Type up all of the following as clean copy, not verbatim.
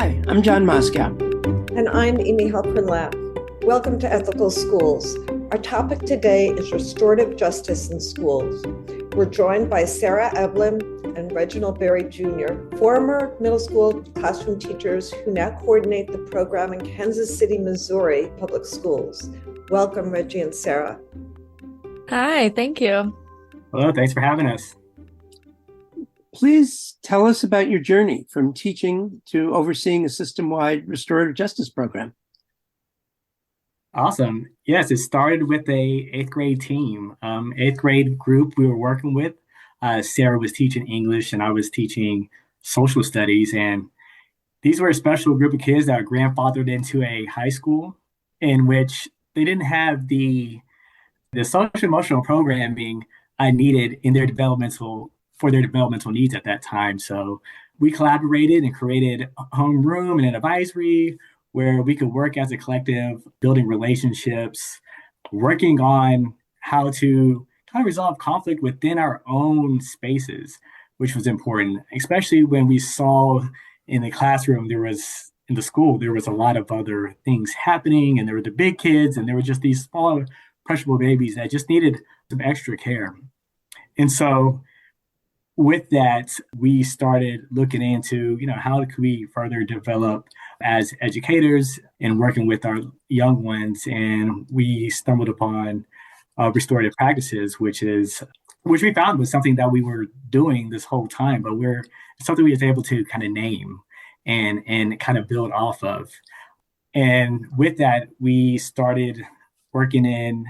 Hi, I'm John Moscow. And I'm Amy Halpern-Lapp. Welcome to Ethical Schools. Our topic today is restorative justice in schools. We're joined by Sarah Eblen and Reginald Berry Jr., former middle school classroom teachers who now coordinate the program in Kansas City, Missouri public schools. Welcome, Reggie and Sarah. Hi, thank you. Hello, thanks for having us. Please tell us about your journey from teaching to overseeing a system-wide restorative justice program. Awesome. Yes, it started with a eighth grade team, eighth grade group we were working with. Sarah was teaching English and I was teaching social studies. And these were a special group of kids that were grandfathered into a high school in which they didn't have the social emotional programming I needed in their developmental needs at that time. So we collaborated and created a homeroom and an advisory where we could work as a collective, building relationships, working on how to kind of resolve conflict within our own spaces, which was important, especially when we saw in the classroom, in the school, there was a lot of other things happening, and there were the big kids, and there were just these small, impressionable babies that just needed some extra care. And so with that, we started looking into, how could we further develop as educators and working with our young ones. And we stumbled upon restorative practices, which we found was something that we were doing this whole time, but something we was able to kind of name and kind of build off of. And with that, we started working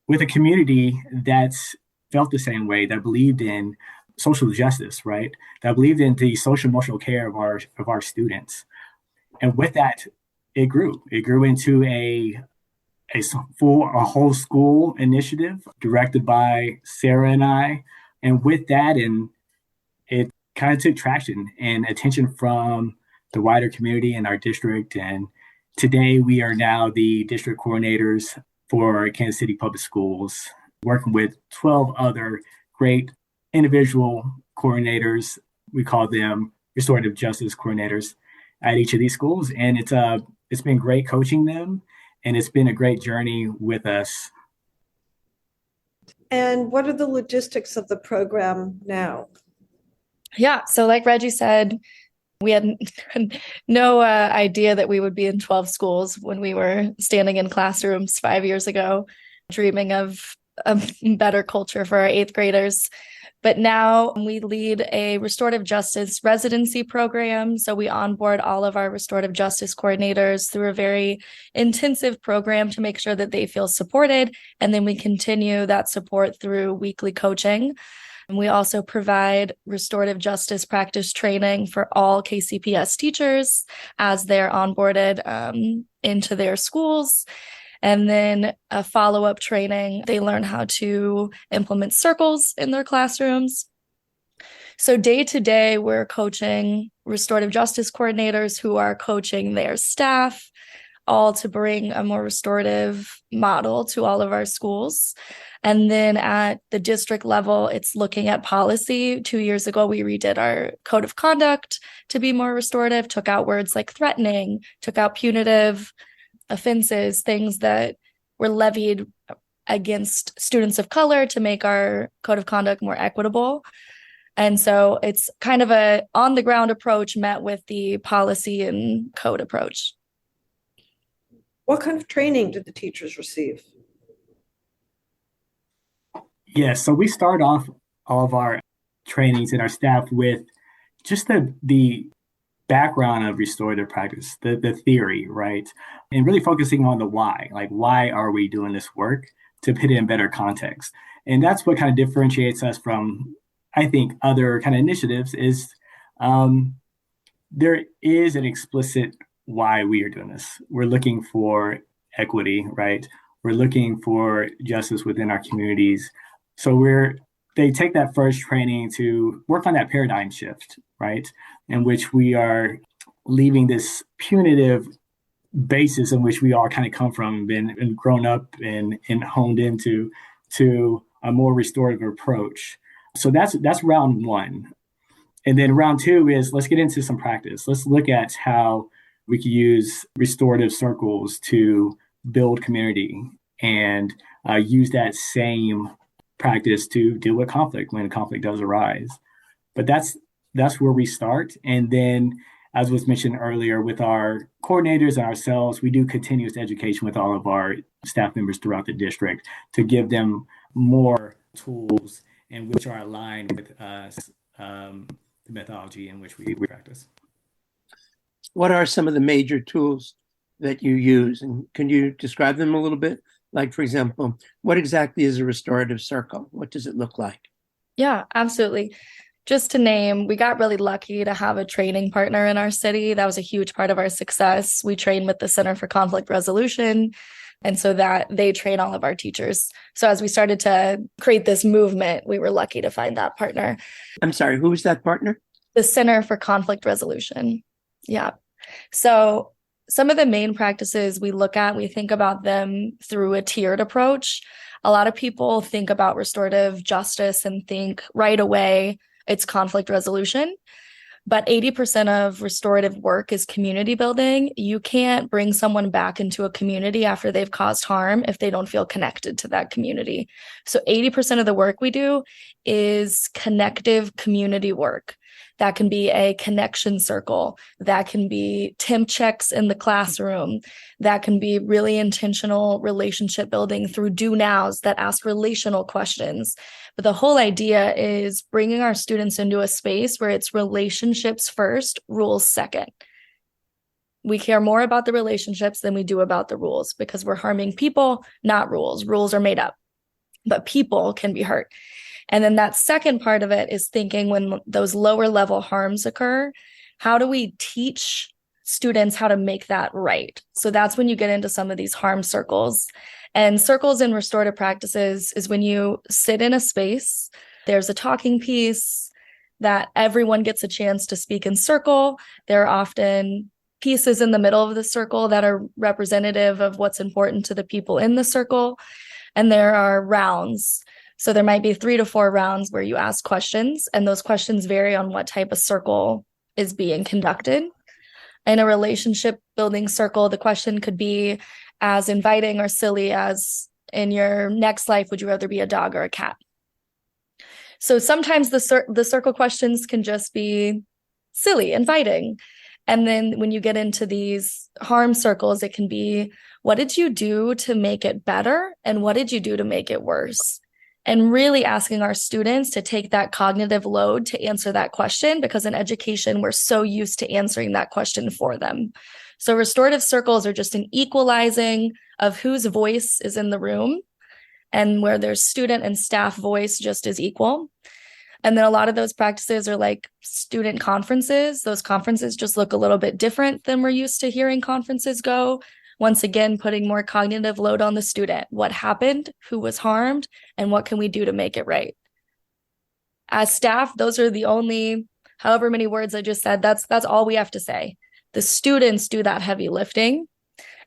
with a community that's felt the same way, that believed in social justice, right? That believed in the social emotional care of our students. And with that, it grew. It grew into a whole school initiative directed by Sarah and I. And with that, and it kind of took traction and attention from the wider community in our district. And today we are now the district coordinators for Kansas City Public Schools, working with 12 other great individual coordinators. We call them restorative justice coordinators at each of these schools. And it's been great coaching them, and it's been a great journey with us. And what are the logistics of the program now? Yeah, so like Reggie said, we had no idea that we would be in 12 schools when we were standing in classrooms 5 years ago, dreaming of a better culture for our eighth graders. But now we lead a restorative justice residency program. So we onboard all of our restorative justice coordinators through a very intensive program to make sure that they feel supported. And then we continue that support through weekly coaching. And we also provide restorative justice practice training for all KCPS teachers as they're onboarded into their schools. And then a follow-up training, they learn how to implement circles in their classrooms. So day to day, we're coaching restorative justice coordinators who are coaching their staff, all to bring a more restorative model to all of our schools. And then at the district level, it's looking at policy. 2 years ago, we redid our code of conduct to be more restorative, took out words like threatening, took out punitive offenses, things that were levied against students of color to make our code of conduct more equitable. And so it's kind of a on-the-ground approach met with the policy and code approach. What kind of training did the teachers receive? Yes, so we start off all of our trainings and our staff with just the background of restorative practice, the theory, right? And really focusing on the why, like why are we doing this work, to put it in better context. And that's what kind of differentiates us from, I think, other kind of initiatives is there is an explicit why we are doing this. We're looking for equity, right? We're looking for justice within our communities. So they take that first training to work on that paradigm shift, right? In which we are leaving this punitive basis in which we all kind of come from and grown up and honed into to a more restorative approach. So that's round one. And then round two is let's get into some practice. Let's look at how we can use restorative circles to build community and use that same practice to deal with conflict when conflict does arise. But that's where we start. And then, as was mentioned earlier, with our coordinators and ourselves, we do continuous education with all of our staff members throughout the district to give them more tools and which are aligned with the methodology in which we practice. What are some of the major tools that you use? And can you describe them a little bit? Like, for example, what exactly is a restorative circle? What does it look like? Yeah, absolutely. Just to name, we got really lucky to have a training partner in our city. That was a huge part of our success. We train with the Center for Conflict Resolution. And so that they train all of our teachers. So as we started to create this movement, we were lucky to find that partner. I'm sorry, who was that partner? The Center for Conflict Resolution. Yeah. So some of the main practices we look at, we think about them through a tiered approach. A lot of people think about restorative justice and think right away it's conflict resolution. But 80% of restorative work is community building. You can't bring someone back into a community after they've caused harm if they don't feel connected to that community. So 80% of the work we do is connective community work. That can be a connection circle. That can be temp checks in the classroom. That can be really intentional relationship building through do nows that ask relational questions. But the whole idea is bringing our students into a space where it's relationships first, rules second. We care more about the relationships than we do about the rules because we're harming people, not rules. Rules are made up, but people can be hurt. And then that second part of it is thinking when those lower level harms occur, how do we teach students how to make that right? So that's when you get into some of these harm circles. And circles in restorative practices is when you sit in a space, there's a talking piece that everyone gets a chance to speak in circle. There are often pieces in the middle of the circle that are representative of what's important to the people in the circle. And there are rounds. So there might be 3 to 4 rounds where you ask questions, and those questions vary on what type of circle is being conducted. In a relationship building circle, the question could be as inviting or silly as in your next life, would you rather be a dog or a cat? So sometimes the circle questions can just be silly, inviting. And then when you get into these harm circles, it can be, what did you do to make it better? And what did you do to make it worse? And really asking our students to take that cognitive load to answer that question, because in education, we're so used to answering that question for them. So restorative circles are just an equalizing of whose voice is in the room and where there's student and staff voice just is equal. And then a lot of those practices are like student conferences. Those conferences just look a little bit different than we're used to hearing conferences go. Once again, putting more cognitive load on the student. What happened? Who was harmed? And what can we do to make it right? As staff, those are the only, however many words I just said, that's all we have to say. The students do that heavy lifting.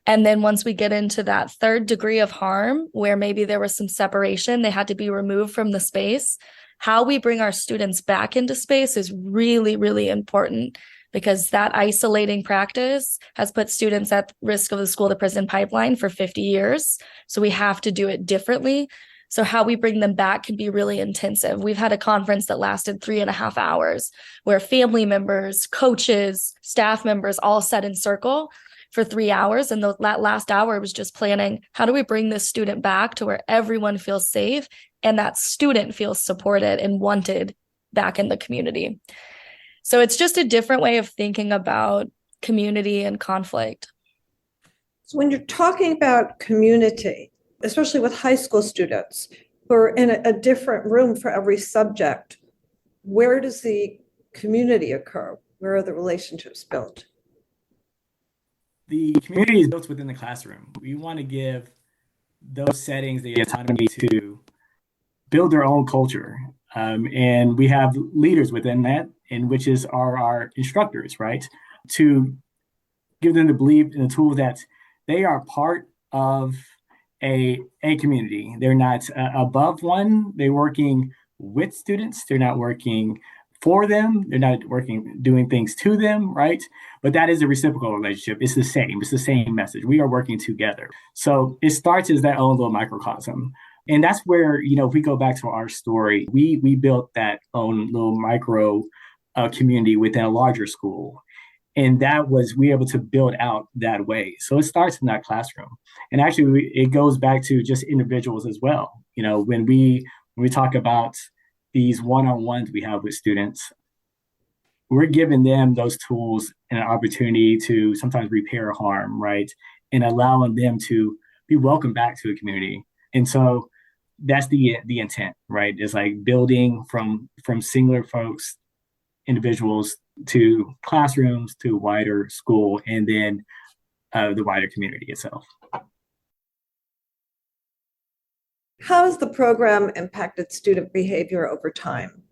And then once we get into that third degree of harm, where maybe there was some separation, they had to be removed from the space, how we bring our students back into space is really, really important, because that isolating practice has put students at risk of the school to prison pipeline for 50 years. So we have to do it differently. So how we bring them back can be really intensive. We've had a conference that lasted 3.5 hours where family members, coaches, staff members all sat in circle for 3 hours. And that last hour was just planning, how do we bring this student back to where everyone feels safe and that student feels supported and wanted back in the community? So it's just a different way of thinking about community and conflict. So when you're talking about community, especially with high school students who are in a different room for every subject, where does the community occur? Where are the relationships built? The community is built within the classroom. We want to give those settings the autonomy to build their own culture. And we have leaders within that, and which is our instructors, right? To give them the belief and the tool that they are part of a community. They're not above one. They're working with students. They're not working for them. They're not doing things to them, right? But that is a reciprocal relationship. It's the same. It's the same message. We are working together. So it starts as that own little microcosm. And that's where, if we go back to our story, we built that own little micro community within a larger school. And that was, we were able to build out that way. So it starts in that classroom. And actually, it goes back to just individuals as well. When we talk about these one-on-ones we have with students, we're giving them those tools and an opportunity to sometimes repair harm, right? And allowing them to be welcomed back to the community. And so that's the intent, right? It's like building from singular folks, individuals, to classrooms, to wider school, and then the wider community itself. How has the program impacted student behavior over time?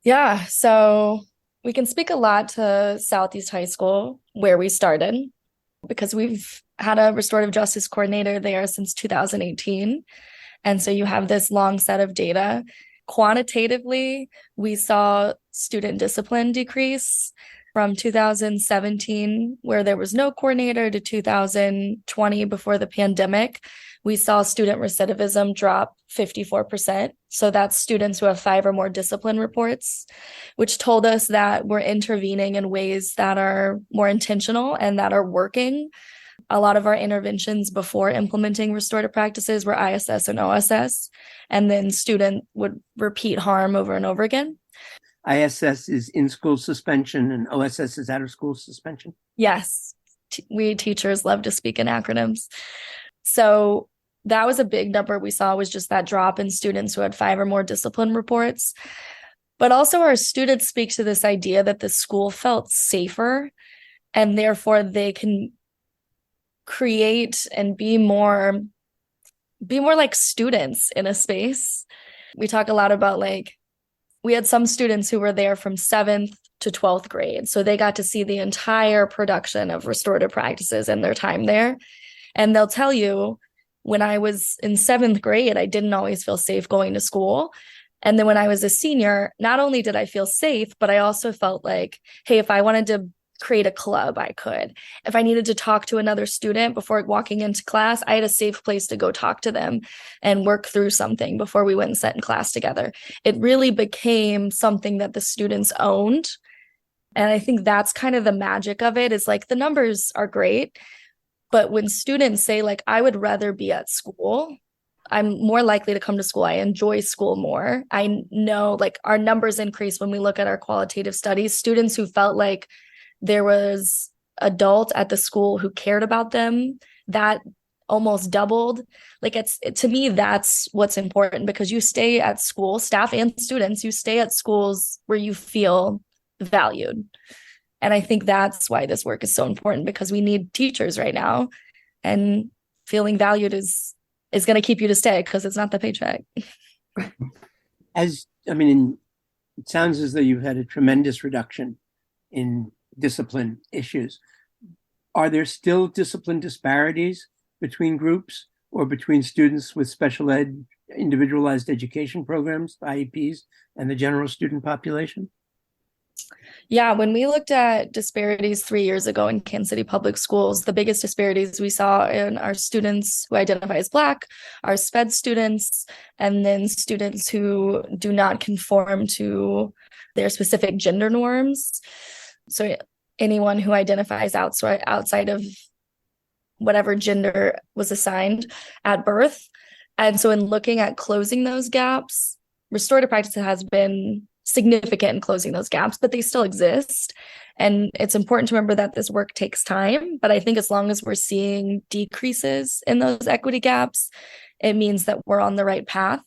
Yeah, so we can speak a lot to Southeast High School, where we started, because we've had a restorative justice coordinator there since 2018. And so you have this long set of data. Quantitatively, we saw student discipline decrease from 2017, where there was no coordinator, to 2020 before the pandemic. We saw student recidivism drop 54%. So that's students who have 5 or more discipline reports, which told us that we're intervening in ways that are more intentional and that are working. A lot of our interventions before implementing restorative practices were ISS and OSS, and then student would repeat harm over and over again. ISS is in-school suspension and OSS is out-of-school suspension? Yes. We teachers love to speak in acronyms. So that was a big number we saw, was just that drop in students who had 5 or more discipline reports. But also our students speak to this idea that the school felt safer, and therefore they can create and be more like students in a space. We talk a lot about, like, we had some students who were there from 7th to 12th grade. So they got to see the entire production of restorative practices in their time there. And they'll tell you, when I was in 7th grade, I didn't always feel safe going to school. And then when I was a senior, not only did I feel safe, but I also felt like, hey, if I wanted to create a club, I could. If I needed to talk to another student before walking into class, I had a safe place to go talk to them and work through something before we went and sat in class together. It really became something that the students owned. And I think that's kind of the magic of it, is like, the numbers are great, but when students say, like, I would rather be at school, I'm more likely to come to school. I enjoy school more. I know, like, our numbers increase when we look at our qualitative studies. Students who felt like there was adult at the school who cared about them, that almost doubled. Like, to me, that's what's important, because you stay at school, staff and students, you stay at schools where you feel valued. And I think that's why this work is so important, because we need teachers right now, and feeling valued is going to keep you to stay, because it's not the paycheck. It sounds as though you've had a tremendous reduction in discipline issues. Are there still discipline disparities between groups or between students with special ed, individualized education programs, IEPs, and the general student population? Yeah, when we looked at disparities 3 years ago in Kansas City Public Schools, the biggest disparities we saw in our students who identify as Black, our SPED students, and then students who do not conform to their specific gender norms. So anyone who identifies outside of whatever gender was assigned at birth. And so in looking at closing those gaps, restorative practice has been significant in closing those gaps, but they still exist. And it's important to remember that this work takes time. But I think as long as we're seeing decreases in those equity gaps, it means that we're on the right path.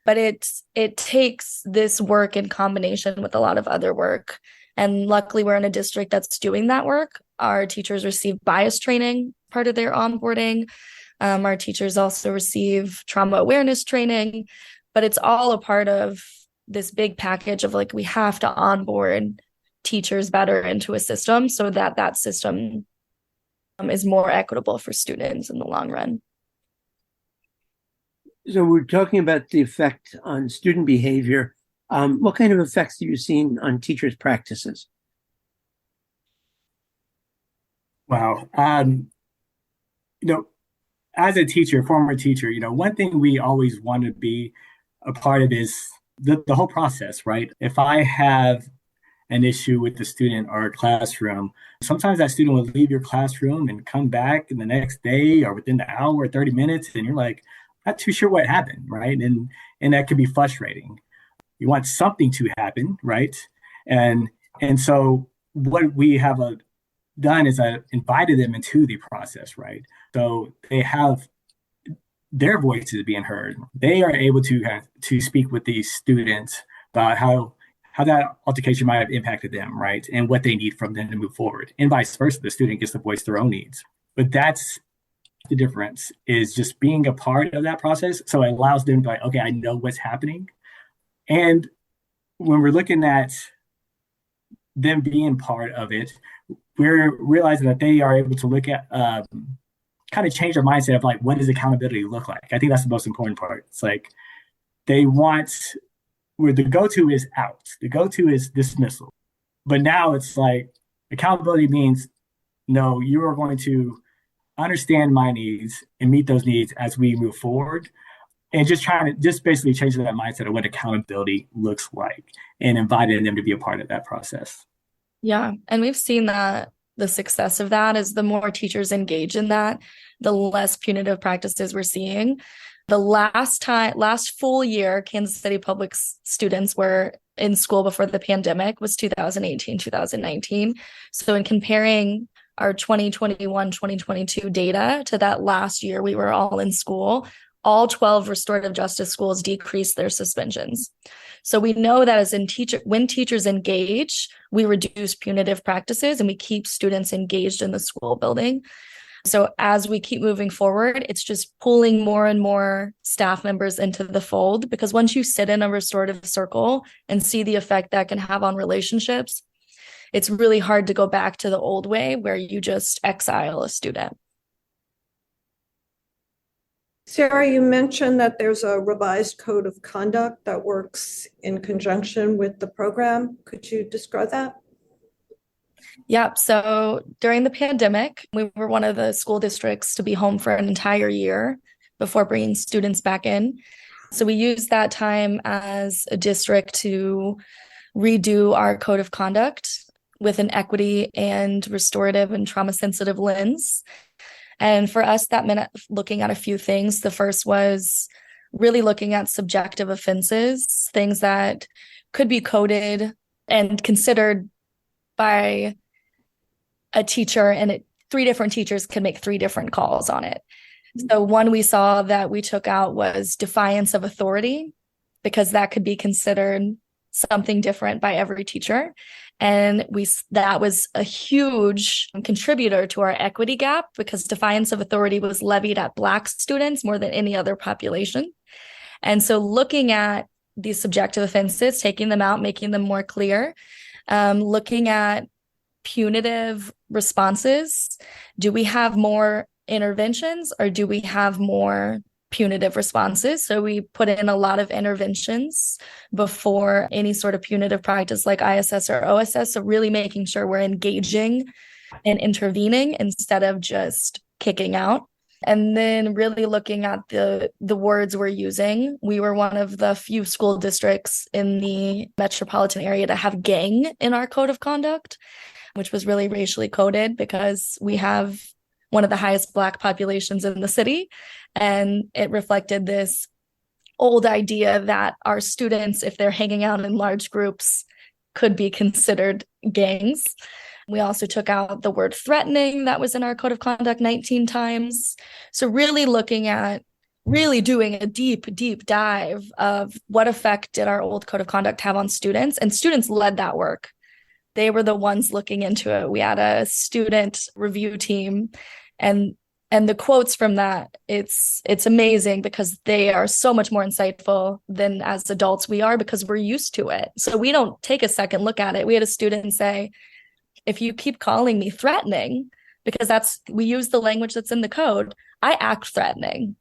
But it takes this work in combination with a lot of other work. And luckily, we're in a district that's doing that work. Our teachers receive bias training, part of their onboarding. Our teachers also receive trauma awareness training, but it's all a part of this big package of, like, we have to onboard teachers better into a system so that that system is more equitable for students in the long run. So we're talking about the effect on student behavior What kind of effects have you seen on teachers' practices? Wow. You know, as a teacher, former teacher, one thing we always want to be a part of is the whole process, right? If I have an issue with the student or a classroom, sometimes that student will leave your classroom and come back in the next day or within the hour or 30 minutes, and you're like, not too sure what happened, right? And that can be frustrating. You want something to happen, right? And so what we have done is invited them into the process, right? So they have their voices being heard. They are able to speak with these students about how that altercation might have impacted them, right? And what they need from them to move forward. And vice versa, the student gets to voice their own needs. But that's the difference, is just being a part of that process. So it allows them to be like, okay, I know what's happening. And when we're looking at them being part of it, we're realizing that they are able to look at kind of change their mindset of like, what does accountability look like? I think that's the most important part. It's like they want, where the go-to is out, the go-to is dismissal. But now it's like accountability means, no, you are going to understand my needs and meet those needs as we move forward. And just basically changing that mindset of what accountability looks like and inviting them to be a part of that process. Yeah. And we've seen that the success of that is the more teachers engage in that, the less punitive practices we're seeing. The last full year Kansas City Public students were in school before the pandemic was 2018, 2019. So in comparing our 2021, 2022 data to that last year we were all in school, all 12 restorative justice schools decreased their suspensions. So we know that when teachers engage, we reduce punitive practices and we keep students engaged in the school building. So as we keep moving forward, it's just pulling more and more staff members into the fold, because once you sit in a restorative circle and see the effect that can have on relationships, it's really hard to go back to the old way where you just exile a student. Sarah, you mentioned that there's a revised code of conduct that works in conjunction with the program. Could you describe that? Yep. So during the pandemic, we were one of the school districts to be home for an entire year before bringing students back in. So we used that time as a district to redo our code of conduct with an equity and restorative and trauma-sensitive lens. And for us, that meant looking at a few things. The first was really looking at subjective offenses, things that could be coded and considered by a teacher, and three different teachers can make three different calls on it. So one we saw that we took out was defiance of authority, because that could be considered something different by every teacher. And that was a huge contributor to our equity gap, because defiance of authority was levied at Black students more than any other population. And so looking at these subjective offenses, taking them out, making them more clear, looking at punitive responses. Do we have more interventions or do we have more punitive responses? So we put in a lot of interventions before any sort of punitive practice like ISS or OSS. So really making sure we're engaging and intervening instead of just kicking out. And then really looking at the words we're using. We were one of the few school districts in the metropolitan area to have gang in our code of conduct, which was really racially coded because we have one of the highest Black populations in the city. And it reflected this old idea that our students, if they're hanging out in large groups, could be considered gangs. We also took out the word threatening that was in our code of conduct 19 times. So really looking at doing a deep dive of what effect did our old code of conduct have on students, and students led that work. They were the ones looking into it. We had a student review team, and the quotes from that, it's amazing because they are so much more insightful than as adults we are, because we're used to it. So we don't take a second look at it. We had a student say, if you keep calling me threatening, because we use the language that's in the code, I act threatening.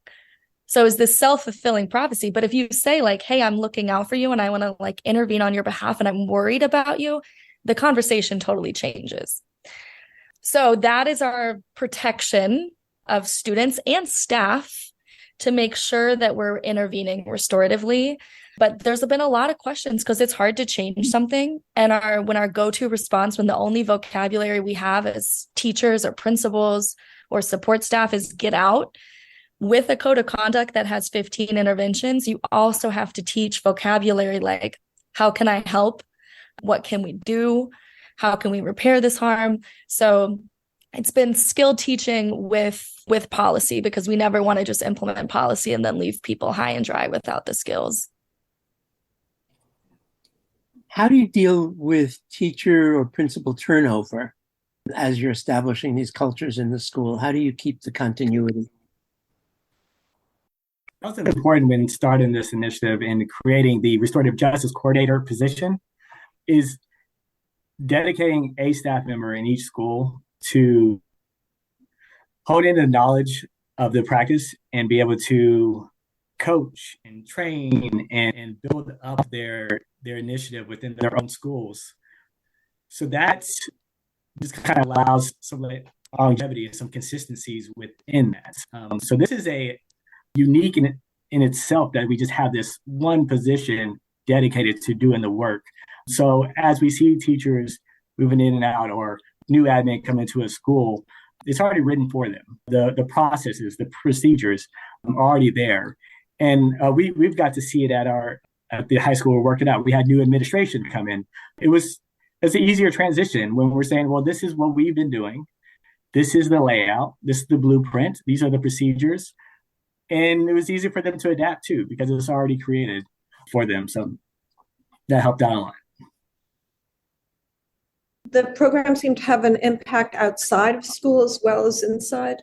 So it's this self-fulfilling prophecy. But if you say like, hey, I'm looking out for you and I want to like intervene on your behalf and I'm worried about you, the conversation totally changes. So that is our protection of students and staff to make sure that we're intervening restoratively. But there's been a lot of questions because it's hard to change something. And when our go-to response, when the only vocabulary we have as teachers or principals or support staff is get out, with a code of conduct that has 15 interventions, you also have to teach vocabulary like, how can I help? What can we do? How can we repair this harm? So it's been skill teaching with policy, because we never want to just implement policy and then leave people high and dry without the skills. How do you deal with teacher or principal turnover as you're establishing these cultures in the school? How do you keep the continuity? That was important when starting this initiative and creating the Restorative Justice Coordinator position, is dedicating a staff member in each school to hold in the knowledge of the practice and be able to coach and train and build up their initiative within their own schools. So that's just kind of allows some longevity and some consistencies within that. So this is a unique in itself that we just have this one position dedicated to doing the work. So as we see teachers moving in and out or new admin come into a school, it's already written for them. The processes, the procedures are already there. And we've got to see it at the high school we're working out. We had new administration come in. It's an easier transition when we're saying, well, this is what we've been doing. This is the layout. This is the blueprint. These are the procedures. And it was easy for them to adapt too, because it's already created for them. So that helped out a lot. The program seemed to have an impact outside of school as well as inside.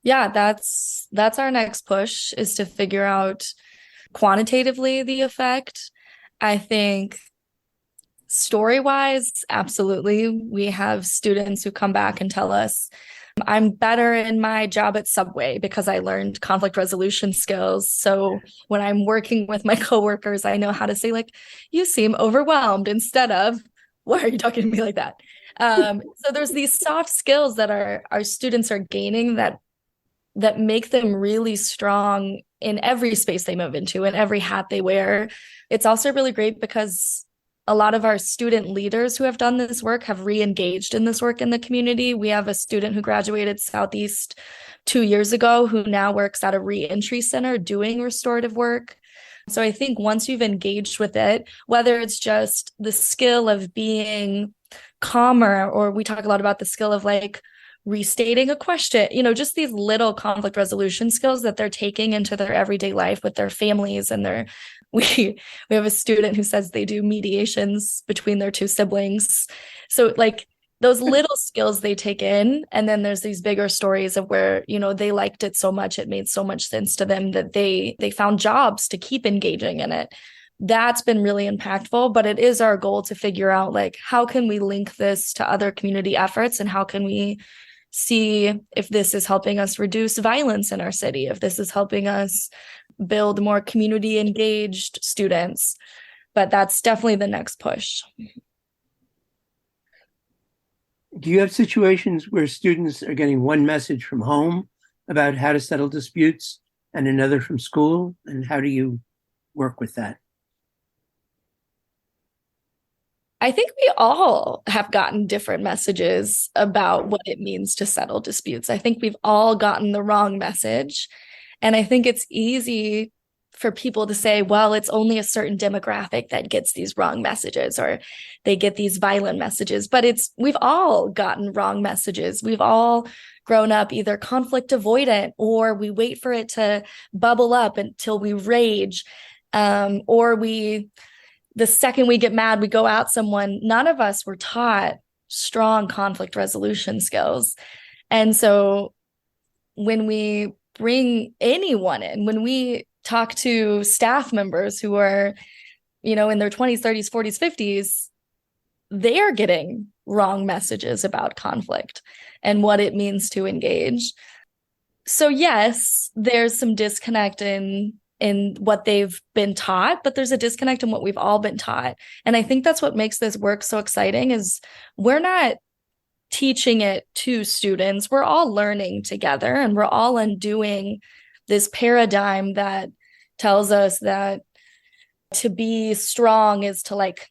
Yeah, that's our next push, is to figure out quantitatively the effect. I think story-wise, absolutely. We have students who come back and tell us, I'm better in my job at Subway because I learned conflict resolution skills. So when I'm working with my coworkers, I know how to say like, you seem overwhelmed, instead of, why are you talking to me like that? So there's these soft skills that our students are gaining that make them really strong in every space they move into and every hat they wear. It's also really great because a lot of our student leaders who have done this work have re-engaged in this work in the community. We have a student who graduated Southeast 2 years ago who now works at a re-entry center doing restorative work. So I think once you've engaged with it, whether it's just the skill of being calmer, or we talk a lot about the skill of like restating a question, just these little conflict resolution skills that they're taking into their everyday life with their families and we have a student who says they do mediations between their two siblings. So like those little skills they take in, and then there's these bigger stories of where, they liked it so much, it made so much sense to them that they found jobs to keep engaging in it. That's been really impactful, but it is our goal to figure out like, how can we link this to other community efforts, and how can we see if this is helping us reduce violence in our city, if this is helping us build more community engaged students. But that's definitely the next push. Do you have situations where students are getting one message from home about how to settle disputes and another from school? And how do you work with that? I think we all have gotten different messages about what it means to settle disputes. I think we've all gotten the wrong message. And I think it's easy for people to say, well, it's only a certain demographic that gets these wrong messages, or they get these violent messages. But we've all gotten wrong messages. We've all grown up either conflict avoidant, or we wait for it to bubble up until we rage, or the second we get mad, we go at someone. None of us were taught strong conflict resolution skills. And so when we bring anyone in, when we talk to staff members who are, in their 20s, 30s, 40s, 50s, they are getting wrong messages about conflict and what it means to engage. So yes, there's some disconnect in what they've been taught, but there's a disconnect in what we've all been taught. And I think that's what makes this work so exciting is we're not teaching it to students. We're all learning together and we're all undoing this paradigm that tells us that to be strong is to like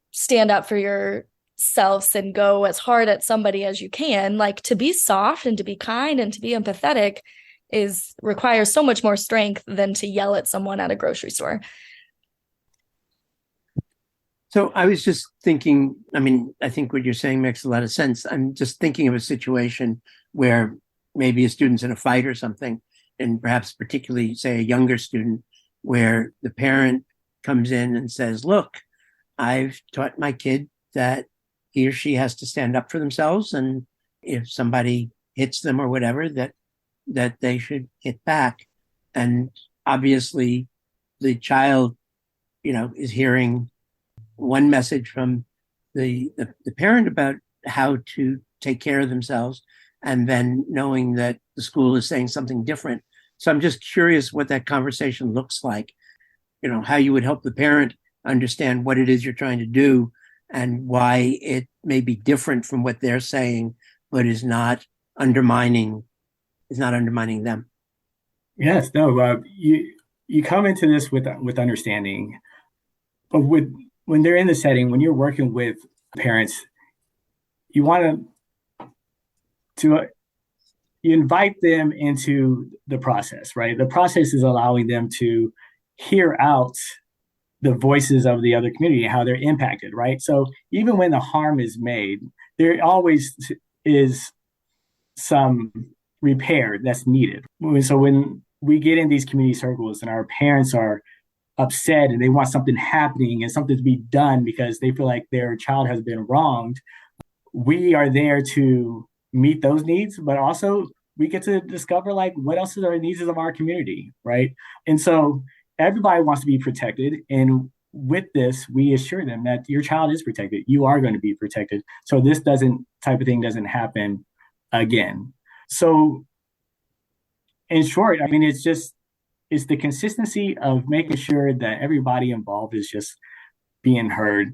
stand up for yourselves and go as hard at somebody as you can. Like to be soft and to be kind and to be empathetic requires so much more strength than to yell at someone at a grocery store. So I was just thinking, I mean, I think what you're saying makes a lot of sense. I'm just thinking of a situation where maybe a student's in a fight or something, and perhaps particularly, say, a younger student, where the parent comes in and says, look, I've taught my kid that he or she has to stand up for themselves. And if somebody hits them or whatever, that they should hit back. And obviously the child, is hearing one message from the parent about how to take care of themselves, and then knowing that the school is saying something different. So I'm just curious what that conversation looks like, how you would help the parent understand what it is you're trying to do and why it may be different from what they're saying, but is not undermining them. Yes, no, you come into this with understanding, but when they're in the setting, when you're working with parents, you want to you invite them into the process, right? The process is allowing them to hear out the voices of the other community, how they're impacted, right? So even when the harm is made, there always is some repair that's needed. So when we get in these community circles and our parents are upset and they want something happening and something to be done because they feel like their child has been wronged, we are there to meet those needs, but also we get to discover like what else are the needs of our community, right? And so everybody wants to be protected. And with this, we assure them that your child is protected. You are going to be protected. So this type of thing doesn't happen again. So in short, I mean, it's the consistency of making sure that everybody involved is just being heard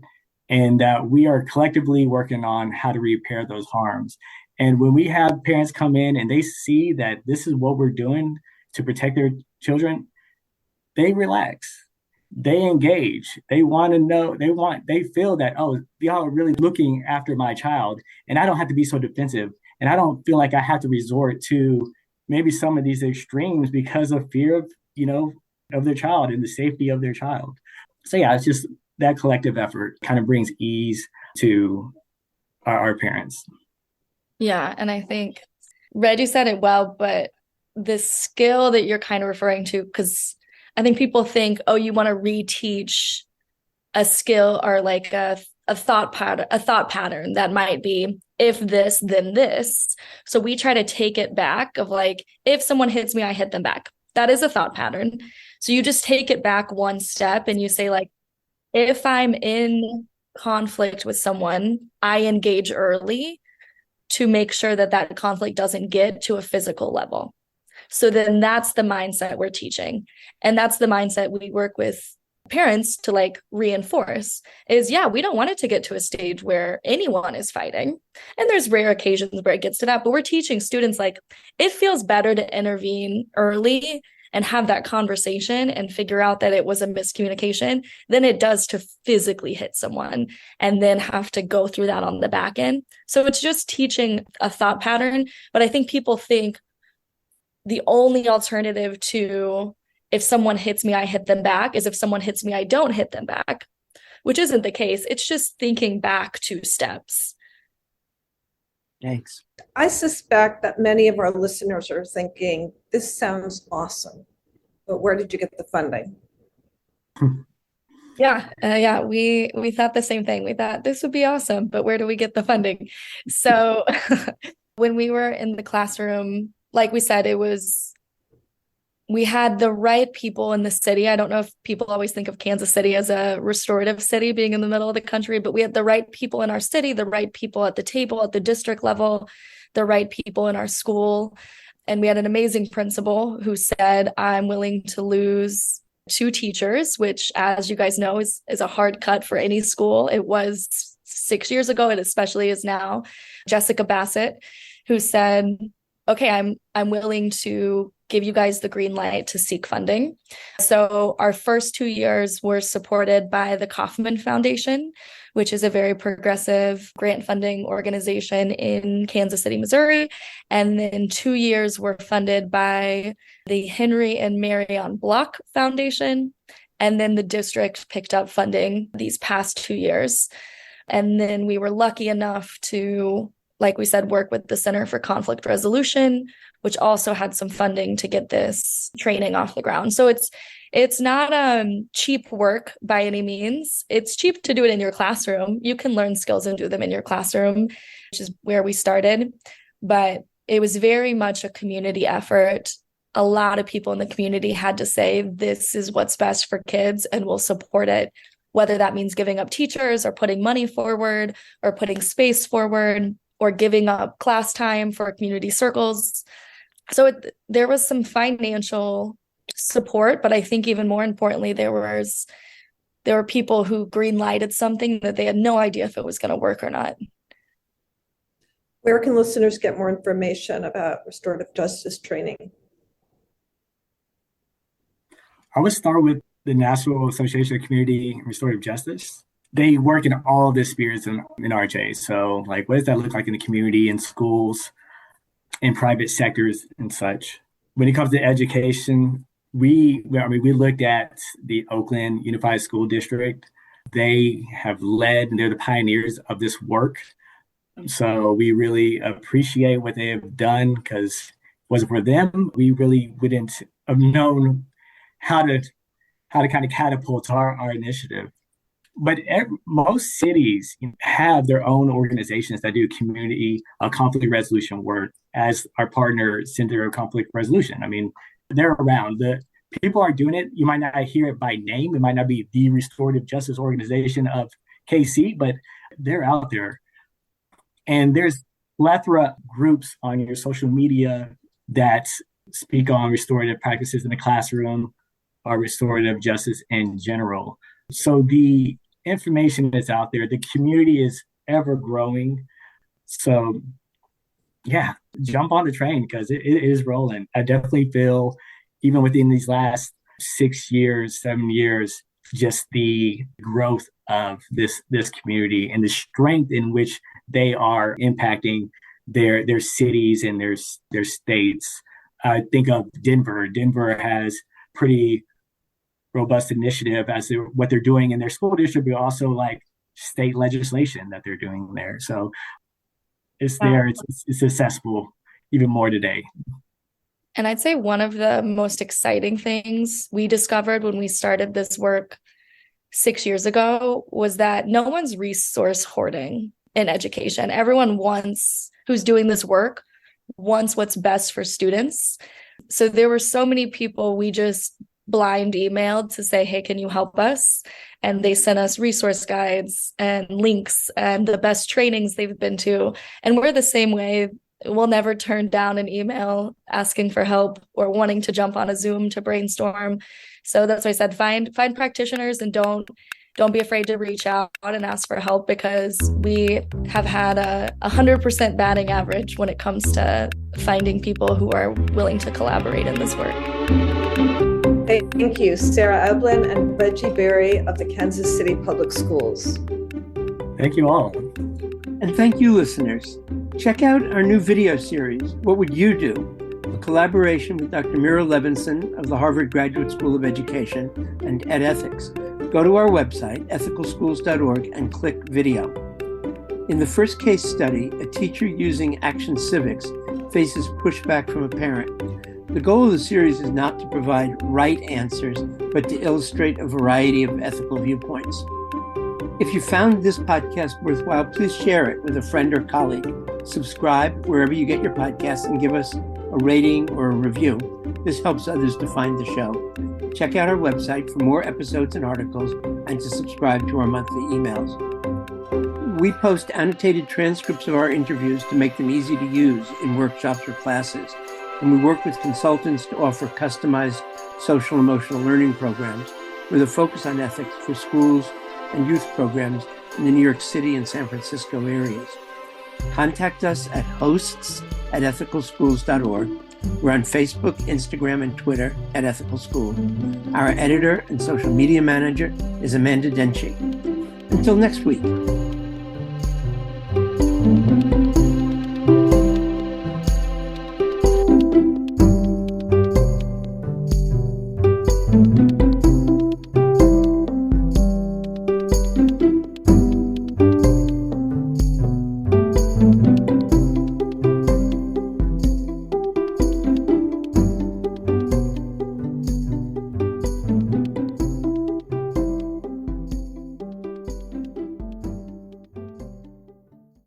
and that we are collectively working on how to repair those harms. And when we have parents come in and they see that this is what we're doing to protect their children, they relax, they engage, they want to know, they feel that, oh, y'all are really looking after my child and I don't have to be so defensive. And I don't feel like I have to resort to maybe some of these extremes because of fear of, of their child and the safety of their child. So yeah, it's just that collective effort kind of brings ease to our parents. Yeah. And I think Reggie said it well, but the skill that you're kind of referring to, because I think people think, oh, you want to reteach a skill or like a thought pattern that might be if this, then this. So we try to take it back of like, if someone hits me, I hit them back. That is a thought pattern. So you just take it back one step and you say like, if I'm in conflict with someone, I engage early to make sure that conflict doesn't get to a physical level. So then that's the mindset we're teaching. And that's the mindset we work with parents to like reinforce is, yeah, we don't want it to get to a stage where anyone is fighting. And there's rare occasions where it gets to that, but we're teaching students like it feels better to intervene early and have that conversation and figure out that it was a miscommunication than it does to physically hit someone and then have to go through that on the back end. So it's just teaching a thought pattern. But I think people think the only alternative to if someone hits me, I hit them back is if someone hits me, I don't hit them back, which isn't the case. It's just thinking back 2 steps. Thanks. I suspect that many of our listeners are thinking, this sounds awesome, but where did you get the funding? Yeah, we thought the same thing. We thought this would be awesome, but where do we get the funding? So when we were in the classroom, like we said, we had the right people in the city. I don't know if people always think of Kansas City as a restorative city being in the middle of the country, but we had the right people in our city, the right people at the table at the district level, the right people in our school. And we had an amazing principal who said, I'm willing to lose 2 teachers, which, as you guys know, is a hard cut for any school. It was 6 years ago, it especially is now. Jessica Bassett, who said, okay, I'm willing to give you guys the green light to seek funding. So our first 2 years were supported by the Kauffman Foundation, which is a very progressive grant funding organization in Kansas City, Missouri. And then 2 years were funded by the Henry and Marion Block Foundation. And then the district picked up funding these past 2 years. And then we were lucky enough to, like we said, work with the Center for Conflict Resolution, which also had some funding to get this training off the ground. So it's not cheap work by any means. It's cheap to do it in your classroom. You can learn skills and do them in your classroom, which is where we started. But it was very much a community effort. A lot of people in the community had to say, this is what's best for kids, and we'll support it, whether that means giving up teachers or putting money forward or putting space forward or giving up class time for community circles. So there was some financial support, but I think even more importantly, there were people who green-lighted something that they had no idea if it was going to work or not. Where can listeners get more information about restorative justice training? I would start with the National Association of Community Restorative Justice. They work in all the spheres in RJ. So, like, what does that look like in the community, in schools, in private sectors, and such? When it comes to education, we looked at the Oakland Unified School District. They have led, and they're the pioneers of this work. So we really appreciate what they have done, because if it wasn't for them, we really wouldn't have known how to kind of catapult our initiative. But most cities have their own organizations that do community conflict resolution work, as our partner Center of Conflict Resolution. I mean, they're around. The people are doing it. You might not hear it by name. It might not be the Restorative Justice Organization of KC, but they're out there. And there's plethora groups on your social media that speak on restorative practices in the classroom or restorative justice in general. So the information is out there. The community is ever growing. So yeah, jump on the train, because it is rolling. I definitely feel, even within these last 6 years, 7 years, just the growth of this community and the strength in which they are impacting their cities and their states. I think of Denver. Denver has pretty robust initiative as to what they're doing in their school district, but also like state legislation that they're doing there. So it's there. It's accessible even more today. And I'd say one of the most exciting things we discovered when we started this work 6 years ago was that no one's resource hoarding in education. Everyone who's doing this work wants what's best for students. So there were so many people we just blind emailed to say, hey, can you help us? And they sent us resource guides and links and the best trainings they've been to. And we're the same way. We'll never turn down an email asking for help or wanting to jump on a Zoom to brainstorm. So that's why I said, find practitioners, and don't be afraid to reach out and ask for help, because we have had a 100% batting average when it comes to finding people who are willing to collaborate in this work. Thank you, Sarah Eblen and Reggie Berry of the Kansas City Public Schools. Thank you all. And thank you, listeners. Check out our new video series, What Would You Do? A collaboration with Dr. Mira Levinson of the Harvard Graduate School of Education and EdEthics. Go to our website, ethicalschools.org, and click video. In the first case study, a teacher using Action Civics faces pushback from a parent. The goal of the series is not to provide right answers, but to illustrate a variety of ethical viewpoints. If you found this podcast worthwhile, please share it with a friend or colleague. Subscribe wherever you get your podcasts and give us a rating or a review. This helps others to find the show. Check out our website for more episodes and articles, and to subscribe to our monthly emails. We post annotated transcripts of our interviews to make them easy to use in workshops or classes. and we work with consultants to offer customized social emotional learning programs with a focus on ethics for schools and youth programs in the New York City and San Francisco areas. Contact us at hosts@ethicalschools.org. We're on Facebook, Instagram, and Twitter at Ethical School. Our editor and social media manager is Amanda Denchi. Until next week.